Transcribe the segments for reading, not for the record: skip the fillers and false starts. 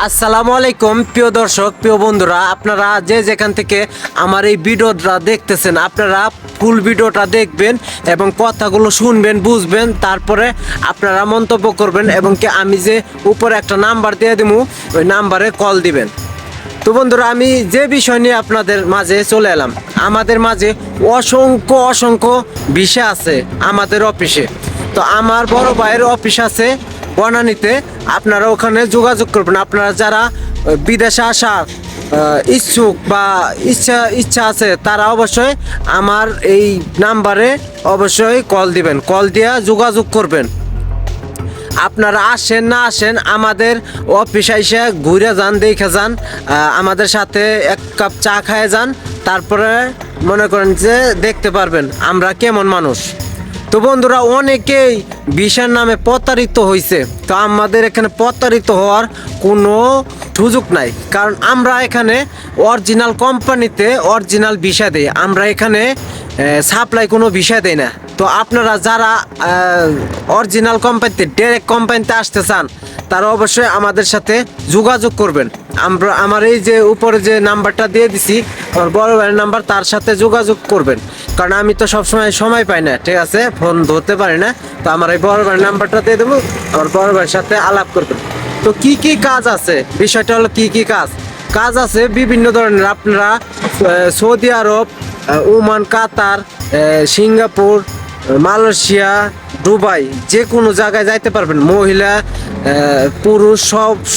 আসসালামু আলাইকুম প্রিয় দর্শক, প্রিয় বন্ধুরা, আপনারা যে যেখান থেকে আমার এই ভিডিওটা দেখতেছেন আপনারা ফুল ভিডিওটা দেখবেন এবং কথাগুলো শুনবেন, বুঝবেন, তারপরে আপনারা মন্তব্য করবেন এবং কি আমি যে উপরে একটা নাম্বার দিয়ে দেবো ওই নাম্বারে কল দিবেন। তো বন্ধুরা, আমি যে বিষয় নিয়ে আপনাদের মাঝে চলে এলাম, আমাদের মাঝে অসংখ্য অসংখ্য বিষয় আছে আমাদের অফিসে। তো আমার বড় ভাইয়ের অফিস আছে বনানীতে, আপনারা ওখানে যোগাযোগ করবেন। আপনারা যারা বিদেশে আসার ইচ্ছুক বা ইচ্ছা আছে তারা অবশ্যই আমার এই নাম্বারে অবশ্যই কল দিবেন, কল দিয়ে যোগাযোগ করবেন। আপনারা আসেন না আসেন, আমাদের অফিসে এসে ঘুরে যান, দেখে যান, আমাদের সাথে এক কাপ চা খায় যান, তারপরে মনে করেন যে দেখতে পারবেন আমরা কেমন মানুষ। তো বন্ধুরা, অনেকেই ভিসার নামে প্রতারিত হয়েছে। তো আমাদের এখানে প্রতারিত হওয়ার কোনো সুযোগ নাই, কারণ আমরা এখানে অরিজিনাল কোম্পানিতে অরিজিনাল ভিসা দিই। আমরা এখানে সাপ্লাই কোনো ভিসা দেই না। তো আপনারা যারা অরিজিনাল কোম্পানিতে ডাইরেক্ট কোম্পানিতে আসতে চান তারা অবশ্যই আমাদের সাথে যোগাযোগ করবেন। আমার এই যে উপরে যে নাম্বারটা দিয়ে দিছি আমার বড় ভাইয়ের নাম্বার, তার সাথে যোগাযোগ করবেন, কারণ আমি তো সময় পাই না, ঠিক আছে, ফোন ধরতে পারি না। তো আমার এই বড় ভাইয়ের নাম্বারটা দিয়ে দেবো, আমার বড় ভাইয়ের সাথে আলাপ করবেন। তো কি কি কাজ আছে, বিষয়টা হলো কি কি কাজ আছে বিভিন্ন ধরনের। আপনারা সৌদি আরব, ওমান, কাতার, সিঙ্গাপুর, মালয়েশিয়া, দুবাই, যে কোনো জায়গায় যাইতে পারবেন। মহিলা, পুরুষ,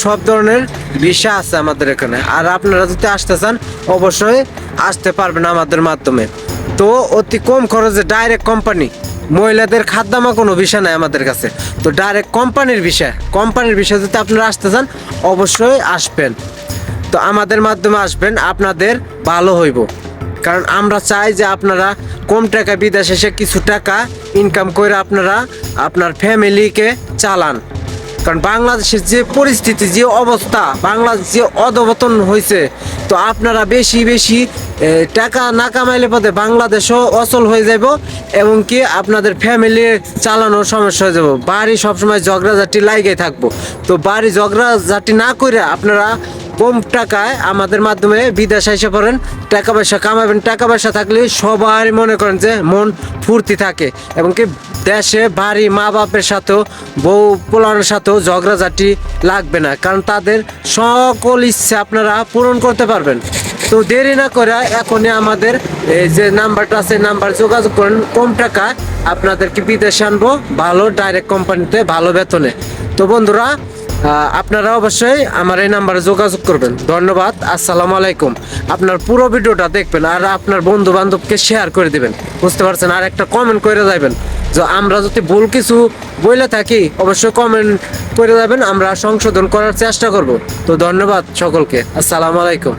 সব ধরনের ভিসা আছে আমাদের এখানে। আর আপনারা যদি আসতে চান অবশ্যই আসতে পারবেন আমাদের মাধ্যমে। তো অতি কম খরচে ডাইরেক্ট কোম্পানি, মহিলাদের খাদ্যামা কোনো ভিসা নাই আমাদের কাছে। তো ডাইরেক্ট কোম্পানির ভিসা যদি আপনারা আসতে চান অবশ্যই আসবেন। তো আমাদের মাধ্যমে আসবেন, আপনাদের ভালো হইব। কারণ আমরা চাই যে আপনারা কম টাকা বিদেশে এসে কিছু টাকা ইনকাম করে আপনারা আপনার ফ্যামিলিকে চালান। কারণ বাংলাদেশের যে পরিস্থিতি, যে অবস্থা, বাংলাদেশ যে অধঃপতন হয়েছে, তো আপনারা বেশি টাকা না কামাইলে পথে বাংলাদেশও অচল হয়ে যাব এবং কি আপনাদের ফ্যামিলি চালানোর সমস্যা হয়ে যাব। বাড়ি সবসময় ঝগড়াঝাটি লাগাই থাকবো। তো বাড়ি ঝগড়াঝাটি না করে আপনারা কম টাকায় আমাদের মাধ্যমে বিদেশে এসে পড়েন, টাকা পয়সা কামাবেন। টাকা পয়সা থাকলে সবাই মনে করেন যে মন ফুর্তি থাকে এবং কি দেশে বাড়ি মা বাপের সাথেও, বউ পোলানোর সাথেও ঝগড়াঝাটি লাগবে না, কারণ তাদের সকল ইচ্ছা আপনারা পূরণ করতে পারবেন। তো দেরি না করে এখনই আমাদের এই যে নাম্বারটা আছে নাম্বার যোগাযোগ করেন। কম টাকা আপনাদেরকে বিদেশে আনবো, ভালো ডাইরেক্ট কোম্পানিতে, ভালো বেতনে। তো বন্ধুরা, আপনারা অবশ্যই আমার এই নাম্বারে যোগাযোগ করবেন। ধন্যবাদ, আসসালামু আলাইকুম। আপনার পুরো ভিডিওটা দেখবেন আর আপনার বন্ধু বান্ধবকে শেয়ার করে দিবেন, বুঝতে পারছেন। আর একটা কমেন্ট করে যাবেন, যে আমরা যদি ভুল কিছু বলে থাকি অবশ্যই কমেন্ট করে যাবেন, আমরা সংশোধন করার চেষ্টা করব। তো ধন্যবাদ সকলকে, আসসালামু আলাইকুম।